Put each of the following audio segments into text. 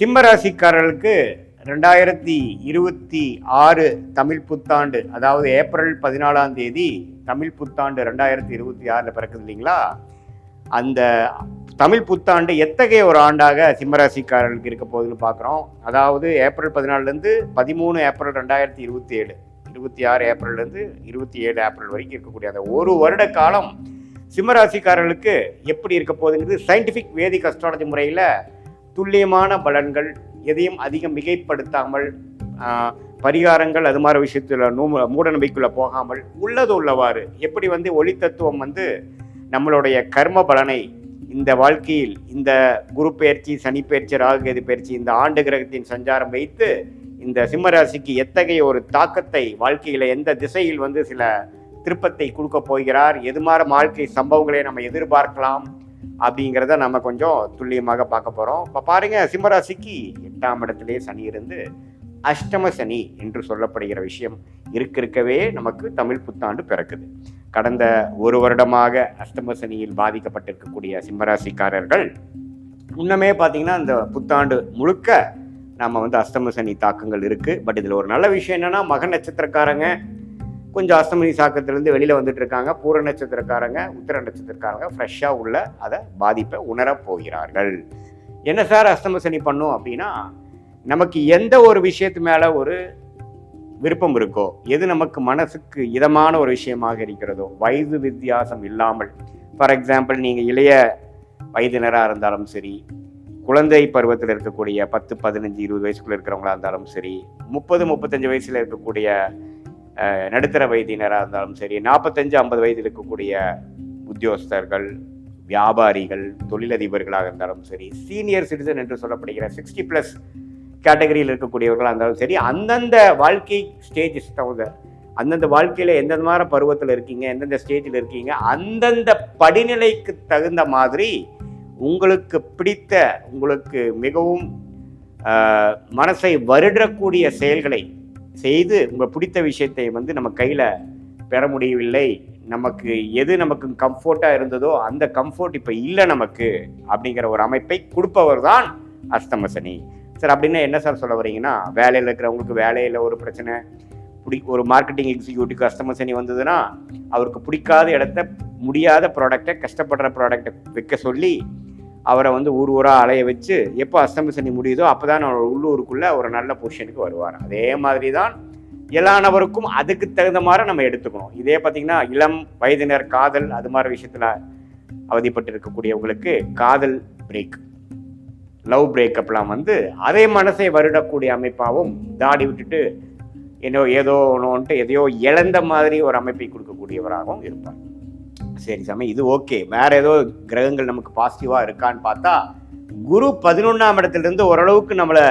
சிம்ம ராசிக்காரர்களுக்கு 2026 தமிழ் புத்தாண்டு, அதாவது ஏப்ரல் 14ஆம் தேதி தமிழ் புத்தாண்டு 2026 பிறக்குது இல்லைங்களா? அந்த தமிழ் புத்தாண்டு எத்தகைய ஒரு ஆண்டாக சிம்மராசிக்காரர்களுக்கு இருக்க போகுதுன்னு பார்க்குறோம். அதாவது ஏப்ரல் 14லேருந்து 13 ஏப்ரல் 2027, 26 ஏப்ரல்லேருந்து 27 ஏப்ரல் வரைக்கும் இருக்கக்கூடிய அந்த ஒரு வருட காலம் சிம்மராசிக்காரர்களுக்கு எப்படி இருக்க போகுதுங்கிறது சயின்டிஃபிக் வேதிக் அஸ்ட்ராலஜி முறையில் துல்லியமான பலன்கள், எதையும் அதிகம் மிகைப்படுத்தாமல், பரிகாரங்கள் அது மாதிரி விஷயத்தில் மூட நம்பிக்கைக்குள்ள போகாமல் உள்ளது உள்ளவாறு எப்படி ஒளி தத்துவம் நம்மளுடைய கர்ம பலனை இந்த வாழ்க்கையில் இந்த குரு பயிற்சி, சனி பயிற்சி, ராகு கேது பயிற்சி, இந்த ஆண்டு கிரகத்தின் சஞ்சாரம் வைத்து இந்த சிம்மராசிக்கு எத்தகைய ஒரு தாக்கத்தை வாழ்க்கையில் எந்த திசையில் சில திருப்பத்தை கொடுக்க போகிறார், எது மாதிரி வாழ்க்கை சம்பவங்களை நம்ம எதிர்பார்க்கலாம் அப்படிங்கிறத நம்ம கொஞ்சம் துல்லியமாக பார்க்க போகிறோம். இப்போ பாருங்கள், சிம்மராசிக்கு 8ஆம் இடத்திலே சனி இருந்து அஷ்டம சனி என்று சொல்லப்படுகிற விஷயம் இருக்கவே நமக்கு தமிழ் புத்தாண்டு பிறக்குது. கடந்த ஒரு வருடமாக அஷ்டம சனியில் பாதிக்கப்பட்டிருக்கக்கூடிய சிம்மராசிக்காரர்கள் முன்னமே பார்த்தீங்கன்னா இந்த புத்தாண்டு முழுக்க நம்ம அஷ்டம சனி தாக்கங்கள் இருக்குது. பட் இதில் ஒரு நல்ல விஷயம் என்னென்னா, மக நட்சத்திரக்காரங்க கொஞ்சம் அஷ்டமி சாக்கத்திலேருந்து வெளியில் வந்துட்டு இருக்காங்க. பூர நட்சத்திரக்காரங்க, உத்திர நட்சத்திரக்காரங்க ஃப்ரெஷ்ஷாக உள்ள அதை பாதிப்பை உணரப் போகிறார்கள். என்ன சார் அஷ்டம சனி பண்ணும் அப்படின்னா, நமக்கு எந்த ஒரு விஷயத்து மேலே ஒரு விருப்பம் இருக்கோ, எது நமக்கு மனசுக்கு இதமான ஒரு விஷயமாக இருக்கிறதோ, வயது வித்தியாசம் இல்லாமல், ஃபார் எக்ஸாம்பிள் நீங்கள் இளைய வயதினராக இருந்தாலும் சரி, குழந்தை பருவத்தில் இருக்கக்கூடிய 10, 15, 20 வயசுக்குள்ளே இருக்கிறவங்களா இருந்தாலும் சரி, 30, 35 வயசில் இருக்கக்கூடிய நடுத்தர வயதினராக இருந்தாலும் சரி, 45, 50 வயதில் இருக்கக்கூடிய உத்தியோகஸ்தர்கள், வியாபாரிகள், தொழிலதிபர்களாக இருந்தாலும் சரி, சீனியர் சிட்டிசன் என்று சொல்லப்படுகிற 60+ கேட்டகரியில் இருக்கக்கூடியவர்களாக இருந்தாலும் சரி, அந்தந்த வாழ்க்கை ஸ்டேஜஸ் தகுந்த, அந்தந்த வாழ்க்கையில் எந்தெந்த மாதிரி பருவத்தில் இருக்கீங்க, எந்தெந்த ஸ்டேஜில் இருக்கீங்க, அந்தந்த படிநிலைக்கு தகுந்த மாதிரி உங்களுக்கு பிடித்த, உங்களுக்கு மிகவும் மனசை வருடக்கூடிய செயல்களை செய்து உங்கள் பிடித்த விஷயத்தை நம்ம கையில் பெற முடியவில்லை, நமக்கு எது நமக்கு கம்ஃபர்ட்டாக இருந்ததோ அந்த கம்ஃபர்ட் இப்போ இல்லை நமக்கு அப்படிங்கிற ஒரு அமைப்பை கொடுப்பவர் தான் அஷ்டம சனி. சார் அப்படின்னா என்ன சார் சொல்ல வரீங்கன்னா, வேலையில் இருக்கிறவங்களுக்கு வேலையில் ஒரு பிரச்சனை, ஒரு மார்க்கெட்டிங் எக்ஸிக்யூட்டிவ்க்கு அஷ்டம சனி வந்ததுன்னா அவருக்கு பிடிக்காத இடத்த, முடியாத ப்ராடக்டை, கஷ்டப்படுற ப்ராடக்டை வைக்க சொல்லி அவரை ஊர் ஊராக அலைய வச்சு எப்போ அஷ்டம சனி முடியுதோ அப்போ தான் உள்ளூருக்குள்ளே ஒரு நல்ல பொசிஷனுக்கு வருவார். அதே மாதிரி தான் எல்லா நபருக்கும் அதுக்கு தகுந்த மாதிரி நம்ம எடுத்துக்கணும். இதே பார்த்திங்கன்னா இளம் வயதினர் காதல் அது மாதிரி விஷயத்தில் அவதிப்பட்டு இருக்கக்கூடியவங்களுக்கு காதல் பிரேக், லவ் பிரேக்கப்லாம் அதே மனசை வருடக்கூடிய அமைப்பாகவும், தாடி விட்டுட்டு ஏதோ ஒன்றுன்ட்டு எதையோ இழந்த மாதிரி ஒரு அமைப்பை கொடுக்கக்கூடியவராகவும் இருப்பார். சரி சாமி, இது ஓகே. வேற ஏதோ கிரகங்கள் நமக்கு பாசிட்டிவா இருக்கான்னு பார்த்தா, குரு 11ஆம் இடத்திலிருந்து ஓரளவுக்கு நம்மளை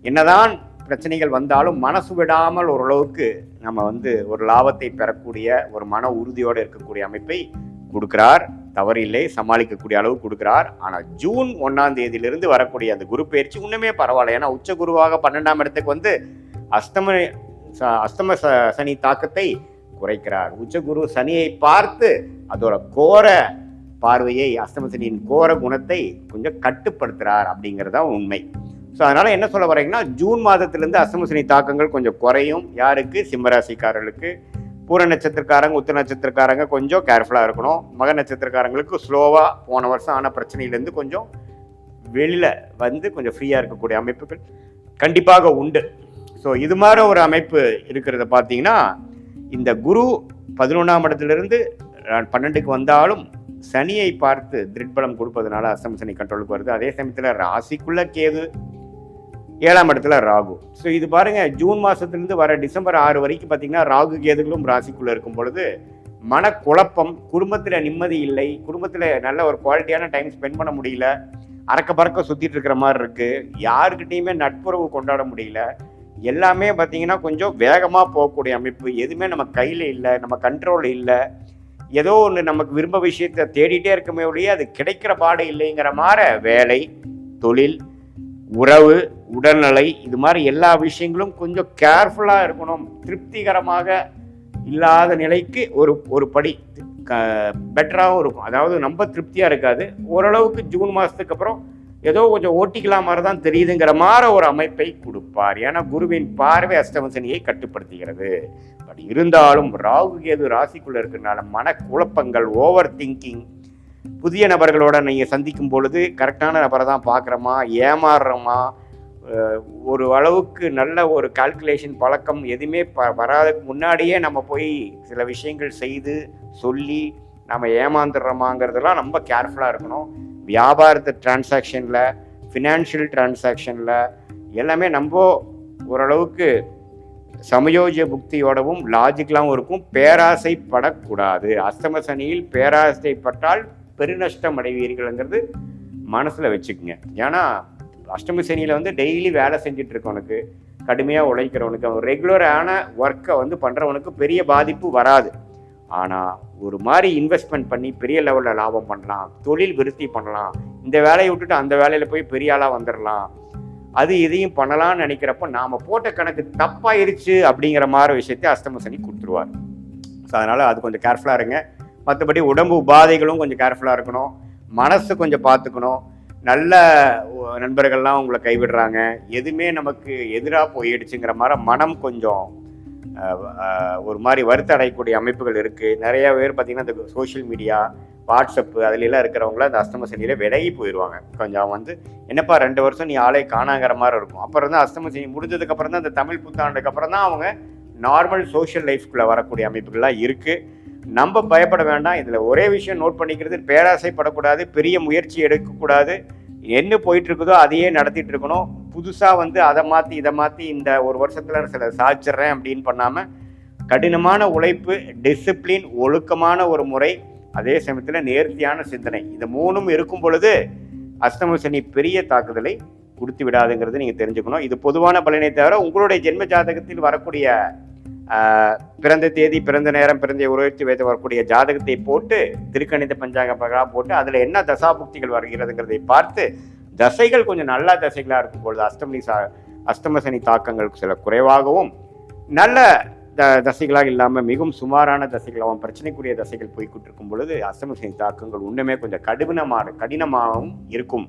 என்னதான் பிரச்சனைகள் வந்தாலும் மனசு விடாமல் ஓரளவுக்கு நம்ம ஒரு லாபத்தை பெறக்கூடிய ஒரு மன உறுதியோடு இருக்கக்கூடிய அமைப்பை கொடுக்கிறார். தவறில்லை, சமாளிக்கக்கூடிய அளவு கொடுக்கிறார். ஆனால் ஜூன் 1ஆம் தேதியிலிருந்து வரக்கூடிய அந்த குரு பயிற்சி இன்னுமே பரவாயில்ல. ஏன்னா உச்ச குருவாக 12ஆம் இடத்துக்கு அஷ்டம சனி தாக்கத்தை குறைக்கிறார். உச்சகுரு சனியை பார்த்து அதோட கோர பார்வையை, அஷ்டம சனியின் கோர குணத்தை கொஞ்சம் கட்டுப்படுத்துறார் அப்படிங்கிறதா உண்மை. ஸோ அதனால என்ன சொல்ல வரீங்கன்னா, ஜூன் மாதத்திலிருந்து அஷ்டம சனி தாக்கங்கள் கொஞ்சம் குறையும். யாருக்கு? சிம்மராசிக்காரர்களுக்கு. பூர நட்சத்திரக்காரங்க, உத்திர நட்சத்திரக்காரங்க கொஞ்சம் கேர்ஃபுல்லாக இருக்கணும். மக நட்சத்திரக்காரங்களுக்கு ஸ்லோவாக போன வருஷம் ஆன பிரச்சனையிலேருந்து கொஞ்சம் வெளியில் கொஞ்சம் ஃப்ரீயாக இருக்கக்கூடிய அமைப்புகள் கண்டிப்பாக உண்டு. ஸோ இது மாதிரி ஒரு அமைப்பு இருக்கிறத பார்த்தீங்கன்னா, இந்த குரு 11ஆம் இடத்திலிருந்து 12க்கு வந்தாலும் சனியை பார்த்து திருட்பலம் கொடுப்பதனால அஷ்டம சனி கண்ட்ரோலுக்கு வருது. அதே சமயத்தில் ராசிக்குள்ள கேது, 7ஆம் இடத்துல ராகு. ஸோ இது பாருங்க, ஜூன் மாதத்துலேருந்து வர டிசம்பர் 6 வரைக்கும் பார்த்தீங்கன்னா ராகு கேதுகளும் ராசிக்குள்ளே இருக்கும் பொழுது மனக்குழப்பம், குடும்பத்தில் நிம்மதி இல்லை, குடும்பத்தில் நல்ல ஒரு குவாலிட்டியான டைம் ஸ்பெண்ட் பண்ண முடியல, அறக்க பறக்க சுற்றிட்டு இருக்கிற மாதிரி இருக்குது, யாருக்கிட்டையுமே நட்புறவு கொண்டாட முடியல, எல்லாமே பார்த்தீங்கன்னா கொஞ்சம் வேகமாக போகக்கூடிய அமைப்பு, எதுவுமே நம்ம கையில் இல்லை, நம்ம கண்ட்ரோல் இல்லை, ஏதோ ஒன்று நமக்கு விரும்ப விஷயத்தை தேடிட்டே இருக்கமே ஒழிய அது கிடைக்கிற பாடு இல்லைங்கிற மாதிரி வேலை, தொழில், உறவு, உடல்நிலை, இது மாதிரி எல்லா விஷயங்களும் கொஞ்சம் கேர்ஃபுல்லாக இருக்கணும். திருப்திகரமாக இல்லாத நிலைக்கு ஒரு படி பெட்டராகவும் இருக்கும். அதாவது ரொம்ப திருப்தியாக இருக்காது. ஓரளவுக்கு ஜூன் மாதத்துக்கு அப்புறம் ஏதோ கொஞ்சம் ஓட்டிக்கலாம் மாதிரி தான் தெரியுதுங்கிற மாதிரி ஒரு அமைப்பை கொடுப்பார். ஏன்னா குருவின் பார்வை அஷ்டம சனியை கட்டுப்படுத்துகிறது. பட் இருந்தாலும் ராகு கேது ராசிக்குள்ள இருக்கிறதுனால மனக்குழப்பங்கள், ஓவர் திங்கிங், புதிய நபர்களோட நீங்கள் சந்திக்கும் பொழுது கரெக்டான நபரை தான் பார்க்குறோமா, ஏமாறுறோமா, ஒரு அளவுக்கு நல்ல ஒரு கால்குலேஷன் பழக்கம் எதுவுமே வராதுக்கு முன்னாடியே நம்ம போய் சில விஷயங்கள் செய்து சொல்லி நம்ம ஏமாந்துடுறோமாங்கிறதெல்லாம் ரொம்ப கேர்ஃபுல்லாக இருக்கணும். வியாபாரத்து டிரான்சாக்ஷனில், ஃபினான்ஷியல் டிரான்சாக்ஷனில் எல்லாமே நம்ம ஓரளவுக்கு சமயோஜ புக்தியோடவும் லாஜிக்கலாகவும் இருக்கும். பேராசைப்படக்கூடாது. அஷ்டம சனியில் பேராசைப்பட்டால் பெருநஷ்டம் அடைவீர்கள்ங்கிறது மனசில் வச்சுக்கோங்க. ஏன்னா அஷ்டம சனியில் வந்து டெய்லி வேலை செஞ்சுட்டு இருக்கவனுக்கு, கடுமையாக உழைக்கிறவனுக்கு, அவன் ரெகுலரான ஒர்க்கை வந்து பண்ணுறவனுக்கு பெரிய பாதிப்பு வராது. ஆனால் ஒரு மாதிரி இன்வெஸ்ட்மெண்ட் பண்ணி பெரிய லெவலில் லாபம் பண்ணலாம், தொழில் விருத்தி பண்ணலாம், இந்த வேலையை விட்டுட்டு அந்த வேலையில் போய் பெரிய ஆளாக வந்துடலாம், அது இதையும் பண்ணலாம்னு நினைக்கிறப்போ நாம் போட்ட கணக்கு தப்பாயிருச்சு அப்படிங்கிற மாதிரி விஷயத்தை அஷ்டம சனி கொடுத்துருவார். ஸோ அதனால் அது கொஞ்சம் கேர்ஃபுல்லாக இருங்க. மற்றபடி உடம்பு உபாதைகளும் கொஞ்சம் கேர்ஃபுல்லாக இருக்கணும். மனசு கொஞ்சம் பார்த்துக்கணும். நல்ல நண்பர்கள்லாம் உங்களை கைவிடுறாங்க, எதுவுமே நமக்கு எதிராக போயிடுச்சுங்கிற மாதிரி மனம் கொஞ்சம் ஒரு மாதிரி வருத்த அடையக்கூடிய அமைப்புகள் இருக்குது. நிறைய பேர் பார்த்திங்கன்னா இந்த சோஷியல் மீடியா, வாட்ஸ்அப்பு அதுலலாம் இருக்கிறவங்கள அந்த அஷ்டம சனியில் விலகி போயிடுவாங்க. கொஞ்சம் வந்து என்னப்பா 2 வருஷம் நீ ஆளே காணாங்கிற மாதிரி இருக்கும். அப்புறம் தான் அஷ்டம சனி முடிஞ்சதுக்கப்புறம் தான் இந்த தமிழ் புத்தாண்டுக்கு அப்புறம் தான் அவங்க நார்மல் சோஷியல் லைஃப்குள்ளே வரக்கூடிய அமைப்புகள்லாம் இருக்குது. நம்ம பயப்பட வேண்டாம். இதில் ஒரே விஷயம் நோட் பண்ணிக்கிறது, பேராசைப்படக்கூடாது, பெரிய முயற்சி எடுக்கக்கூடாது. என்ன போயிட்டு இருக்குதோ அதையே நடத்திட்டு இருக்கணும். புதுசாக வந்து அதை மாற்றி இதை மாற்றி இந்த ஒரு வருஷத்தில் சில சாதிச்சிட்றேன் அப்படின்னு பண்ணாமல் கடினமான உழைப்பு, டிசிப்ளின், ஒழுக்கமான ஒரு முறை, அதே சமயத்தில் நேர்த்தியான சிந்தனை, இந்த 3ம் இருக்கும் பொழுது அஷ்டம சனி பெரிய தாக்குதலை கொடுத்து விடாதுங்கிறது நீங்கள் தெரிஞ்சுக்கணும். இது பொதுவான பலனை தவிர உங்களுடைய ஜென்ம ஜாதகத்தில் வரக்கூடிய பிறந்த தேதி, பிறந்த நேரம், பிறந்த உருவத்தி வைத்து வரக்கூடிய ஜாதகத்தை போட்டு திருக்கணித பஞ்சாங்க பிரகாரம் போட்டு அதில் என்ன தசாபுக்திகள் வருகிறதுங்கிறதை பார்த்து தசைகள் கொஞ்சம் நல்ல தசைகளாக இருக்கும் பொழுது அஷ்டம சனி தாக்கங்கள் சில குறைவாகவும், நல்ல தசைகளாக இல்லாமல் மிகவும் சுமாரான தசைகளாகவும் பிரச்சனைக்குரிய தசைகள் போய்கிட்டு இருக்கும் பொழுது அஷ்டம சனி தாக்கங்கள் ஒன்றுமே கொஞ்சம் கடினமாகவும் இருக்கும்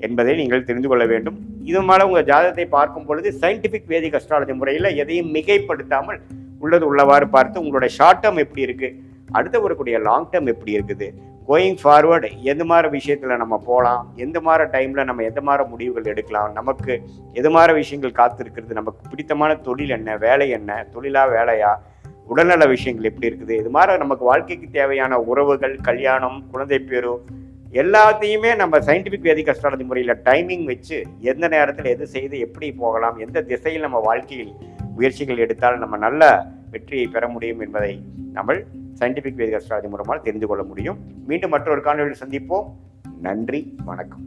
என்பதை நீங்கள் தெரிந்து கொள்ள வேண்டும். இது மேலே உங்கள் ஜாதகத்தை பார்க்கும் பொழுது சயின்டிஃபிக் வேதிக் அஸ்ட்ராலஜி முறையில் எதையும் மிகைப்படுத்தாமல் உள்ளது உள்ளவாறு பார்த்து உங்களுடைய ஷார்ட் டேர்ம் எப்படி இருக்குது, அடுத்து வரக்கூடிய லாங் டேர்ம் எப்படி இருக்குது, கோயிங் ஃபார்வர்டு எந்த மாதிரி விஷயத்தில் நம்ம போகலாம், எந்த மாதிரி டைமில் நம்ம எந்த மாதிரி முடிவுகள் எடுக்கலாம், நமக்கு எது மாதிரி விஷயங்கள் காத்திருக்கிறது, நமக்கு பிடித்தமான தொழில் என்ன, வேலை என்ன, தொழிலா வேலையா, உடல்நல விஷயங்கள் எப்படி இருக்குது, இது மாதிரி நமக்கு வாழ்க்கைக்கு தேவையான உறவுகள், கல்யாணம், குழந்தை பேரு எல்லாத்தையுமே நம்ம சயின்டிஃபிக் வேதிக் அஸ்ட்ராலஜி முறையில் டைமிங் வச்சு எந்த நேரத்தில் எது செய்து எப்படி போகலாம், எந்த திசையில் நம்ம வாழ்க்கையில் முயற்சிகள் எடுத்தால் நம்ம நல்ல வெற்றியை பெற முடியும் என்பதை நம்ம சயின்டிஃபிக் வேதிக் அஸ்ட்ராலஜி மூலமாக தெரிந்து கொள்ள முடியும். மீண்டும் மற்றொரு காணொலியில் சந்திப்போம். நன்றி, வணக்கம்.